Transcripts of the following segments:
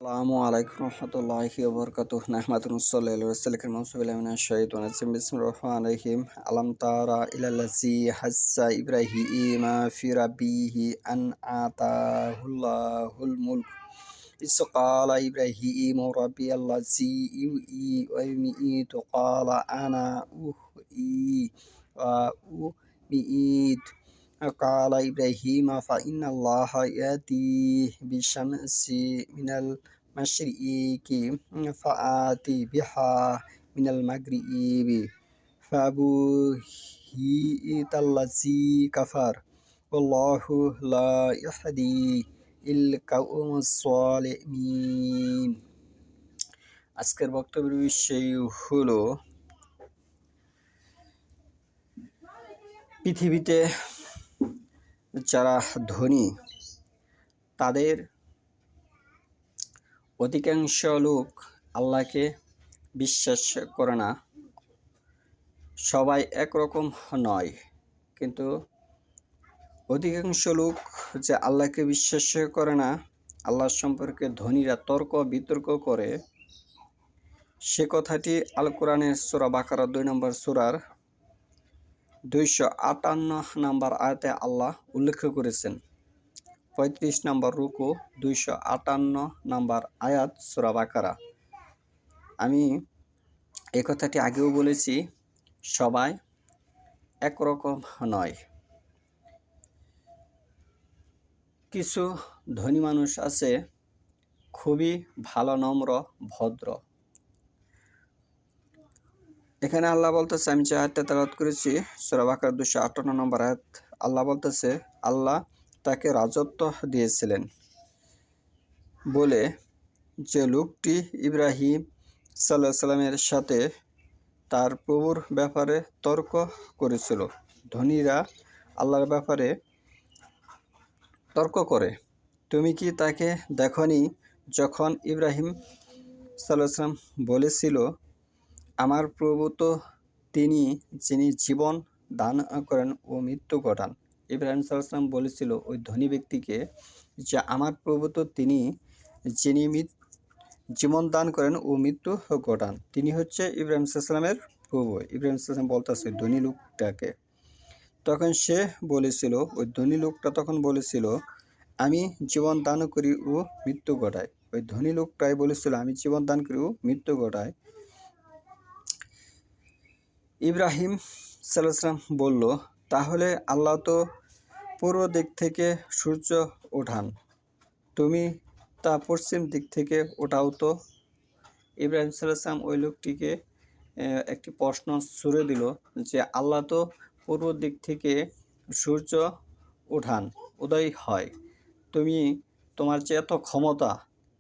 আসসালামু আলাইকুম রহমতুল্লাহি ওয়া বারাকাতুহু নাহমাদুহু ওয়া সাল্লাল্লাহু আলাইহি ওয়া সাল্লাম বিসমিল্লাহি মিনাশ শাইতানির রাজিম বিসমিল্লাহির রহমানির রহিম আলাম তারা ইলাল্লাযী হাজ্জা ইব্রাহিমা ফি রাব্বিহি আন আতাহুল্লাহুল মুলক ইস ক্বালা ইব্রাহিমু রাব্বিয়াল্লাযী ইউহয়ী ওয়া ইউমীতু ক্বালা আনা উহয়ী ওয়া উমীত قال إبراهيم فإن الله يأتي بالشمس من المشرق فآت بها من المغرب فبهت الذي كفر والله لا يهدي القوم الظالمين। আজকের বক্তব্যের বিষয় হলো পৃথিবীতে যারা ধনী তাদের অধিকাংশ লোক আল্লাহকে বিশ্বাস করে না। সবাই একরকম নয়, কিন্তু অধিকাংশ লোক যে আল্লাহকে বিশ্বাস করে না, আল্লাহ সম্পর্কে ধনীরা তর্ক বিতর্ক করে, সে কথাটি আল কোরআনের সূরা বাকারা 2 নম্বর সূরার 258 নম্বর আয়াতে আল্লাহ উল্লেখ করেছেন। 35 নম্বর রুকু 258 নম্বর আয়াত সূরা বাকারা। আমি এই কথাটি আগেও বলেছি, সবাই একরকম নয়। কিছু ধনী মানুষ আছে খুবই ভালো, নম্র, ভদ্র। এখানে আল্লাহ বলতেছে, আমি যে আয়াতটা তেলাওয়াত করেছি সূরা বাকারা 258 নম্বর আয়াত, আল্লাহ বলতেছে আল্লাহ তাকে রাজত্ব দিয়েছিলেন বলে যে লোকটি ইব্রাহিম সাল্লাল্লাহু আলাইহি সাল্লামের সাথে তার প্রভুর ব্যাপারে তর্ক করেছিল। ধনীরা আল্লাহর ব্যাপারে তর্ক করে। তুমি কি তাকে দেখনি যখন ইব্রাহিম সাল্লাল্লাহু আলাইহি সাল্লাম বলেছিল, আমার প্রভু তো তিনি যিনি জীবন দান করেন ও মৃত্যু ঘটান। ইব্রাহিম সাল্লাল্লাহু আলাইহি সাল্লাম বলেছিল ওই ধনী ব্যক্তিকে যে আমার প্রভু তো তিনি যিনি জীবন দান করেন ও মৃত্যু ঘটান, তিনি হচ্ছে ইব্রাহিম সাল্লাল্লাহু আলাইহি সাল্লামের প্রভু। ইব্রাহিম সাল্লাল্লাহু আলাইহি সাল্লাম বলতেছে ধনী লোকটাকে, তখন সে বলেছিল, ওই ধনী লোকটা তখন বলেছিল আমি জীবন দান করি ও মৃত্যু ঘটাই। ওই ধনী লোকটাই বলেছিল আমি জীবন দান করি ও মৃত্যু ঘটাই। ইব্রাহিম সাল্লাল্লাহু আলাইহি সাল্লাম বলল, তাহলে আল্লাহ তো পূর্ব দিক থেকে সূর্য ওঠান, তুমি তা পশ্চিম দিক থেকে ওঠাও তো। ইব্রাহিম সাল্লাল্লাহু আলাইহি সাল্লাম ওই লোকটিকে একটি প্রশ্ন ছুড়ে দিল যে আল্লাহ তো পূর্ব দিক থেকে সূর্য ওঠান, উদয় হয়, তুমি তোমার যে এত ক্ষমতা,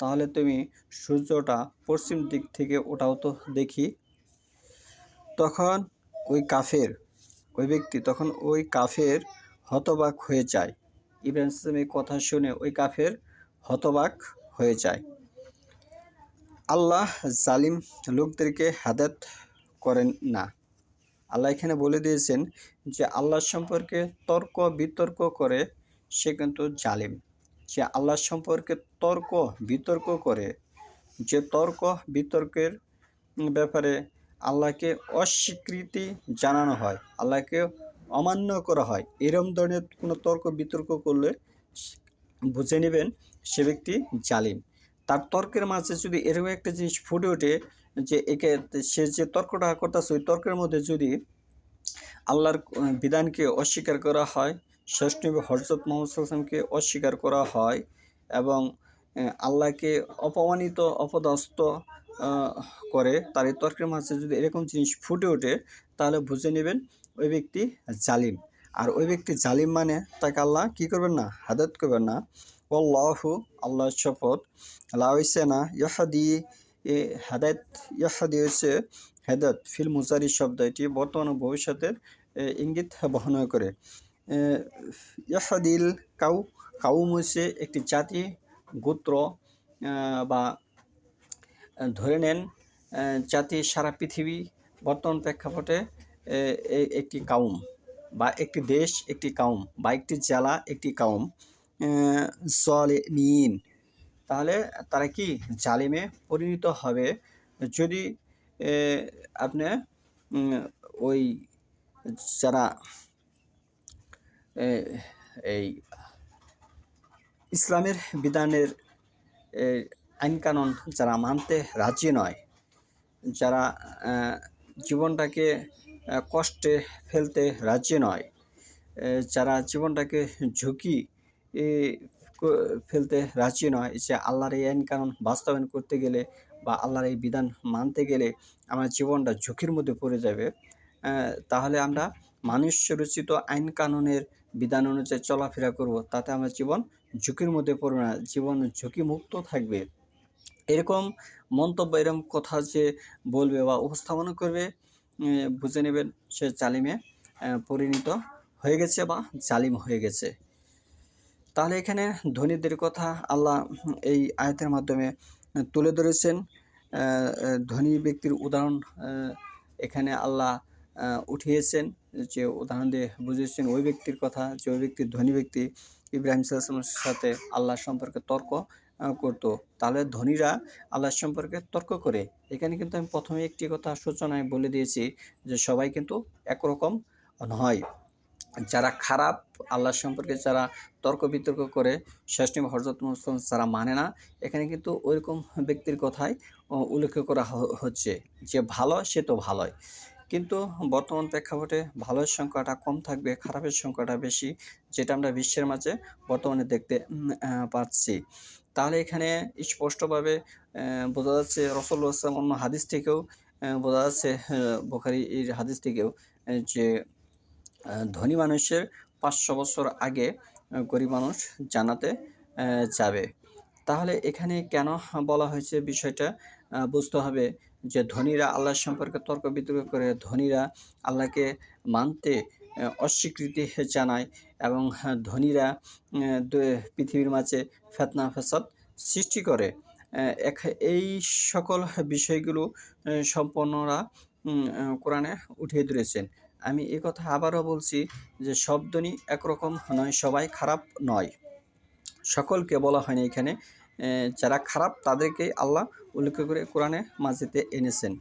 তাহলে তুমি সূর্যটা পশ্চিম দিক থেকে ওঠাও তো দেখি। তখন ওই কাফের হতবাক হয়ে যায়। ইব্রাহিম সাল্লামের কথা শুনে ওই কাফের হতবাক হয়ে যায়। আল্লাহ জালিম লোকদেরকে হেদায়েত করেন না। আল্লাহ এখানে বলে দিয়েছেন যে আল্লাহ সম্পর্কে তর্ক বিতর্ক করে সে কিন্তু জালিম। যে আল্লাহ সম্পর্কে তর্ক বিতর্ক করে, যে তর্ক বিতর্কের ব্যাপারে আল্লাহকে অস্বীকৃতি জানানো হয়, আল্লাহকে অমান্য করা হয়, এরম ধরনের কোনো তর্ক বিতর্ক করলে বুঝে নেবেন সে ব্যক্তি জালিম। তার তর্কের মাঝে যদি এরকম একটা জিনিস ফুটে ওঠে যে সে যে তর্কটা করতেছে, ওই তর্কের মধ্যে যদি আল্লাহর বিধানকে অস্বীকার করা হয়, শেষ নবী হযরত মুহাম্মদ সাল্লাল্লাহু আলাইহি ওয়াসাল্লামকে অস্বীকার করা হয় এবং আল্লাহকে অপমানিত অপদস্থ করে, তার এই তর্কের মাঝে যদি এরকম জিনিস ফুটে ওঠে, তাহলে বুঝে নেবেন ওই ব্যক্তি জালিম। আর ওই ব্যক্তি জালিম মানে তাকে আল্লাহ কী করবেন না, হেদায়েত করবেন না। আল্লাহু আল্লাহর শপথ, লা হইছে না ইয়াহদি, ইয়াহদি হচ্ছে হেদায়েত ফিল মুজারি শব্দ, এটি বর্তমান ও ভবিষ্যতের ইঙ্গিত বহন করে। ইয়াহদিল কাউম হচ্ছে একটি জাতি, গোত্র বা ধরে নেন জাতি, সারা পৃথিবী বর্তমান প্রেক্ষাপটে একটি কাউম বা একটি দেশ একটি কাউম বা একটি জেলা একটি কাউম। জালিমিন তাহলে তারা কি জালিমে পরিণত হবে। যদি এ আপনি উম ওই যারা এ এই ইসলামের বিধানের এ আইন-কানুন যারা মানতে রাজি নয়, যারা আ জীবনটাকে কষ্টে ফেলতে রাজি নয়, যারা জীবনটাকে ঝুঁকি এ ক ফেলতে রাজি নয়, যে আল্লাহর এই আইন-কানুন বাস্তবায়ন করতে গেলে বা আল্লাহর এই বিধান মানতে গেলে আমার জীবনটা ঝুঁকির মধ্যে পড়ে যাবে। তাহলে আমরা মানুষ রচিত আইন-কানুনের বিধান অনুযায়ী চলাফেরা করব। তাতে আমার জীবন ঝুঁকির মধ্যে পড়বে না। জীবন ঝুঁকিমুক্ত থাকবে। এরকম মন্তব্য, এরকম কথা যে বলবে বা উপস্থাপনা করবে, বুঝে নেবেন সে জালিমে পরিণত হয়ে গেছে বা জালিম হয়ে গেছে। তাহলে এখানে ধনীদের কথা আল্লাহ এই আয়াতের মাধ্যমে তুলে ধরেছেন। আ আ ধনী ব্যক্তির উদাহরণ এখানে আল্লাহ উঠিয়েছেন, যে উদাহরণ দিয়ে বুঝিয়েছেন ওই ব্যক্তির কথা, যে ওই ব্যক্তি ধনী ব্যক্তি ইব্রাহিম সাল্লাল্লাহু আলাইহি সাথে আল্লাহর সম্পর্কে তর্ক করত। তাহলে ধনীরা আল্লাহর সম্পর্কে তর্ক করে। এখানে কিন্তু আমি ১ম এ একটি কথা সূচনায় বলে দিয়েছি, যে সবাই কিন্তু একরকম নয়। যারা খারাপ, আল্লাহ সম্পর্কে যারা তর্ক-বিতর্ক করে, শেষ নবী হযরত মুহাম্মদ যারা মানে না, এখানে কিন্তু ওইরকম ব্যক্তির কথাই উল্লেখ করা হচ্ছে। যে ভালো সে তো ভালোই। কিন্তু বর্তমান প্রেক্ষাপটে ভালোর সংখ্যাটা কম থাকবে, খারাপের সংখ্যাটা বেশি, যেটা আমরা বিশ্বের মাঝে বর্তমানে দেখতে পাচ্ছি। তাহলে এখানে স্পষ্টভাবে বোঝা যাচ্ছে, রাসূলুল্লাহ সাল্লাল্লাহু আলাইহি ওয়াসাল্লাম অন্য হাদিস থেকেও বোঝা যাচ্ছে, বুখারীর হাদিস থেকেও, যে ধনী মানুষের ৫০০ বছর আগে গরিব মানুষ জান্নাতে যাবে। তাহলে এখানে কেন বলা হয়েছে বিষয়টা বুঝতে হবে, যে ধনীরা আল্লাহ সম্পর্কে তর্ক-বিতর্ক করে, ধনীরা আল্লাহকে মানতে অস্বীকৃতি জানায়, এবং ধনীরা পৃথিবীর মাঝে ফিতনা ফাসাদ সৃষ্টি করে। এই সকল বিষয়গুলো সম্পন্নরা কোরআনে উঠিয়ে ধরেছেন। আমি এ কথা আবারও বলছি, যে সব ধনী একরকম নয়, সবাই খারাপ নয়। সকলকে বলা হয়নি এখানে। যারা খারাপ তাদেরকেই আল্লাহ উল্লেখ করে কোরআনে মাজিদে এনেছেন।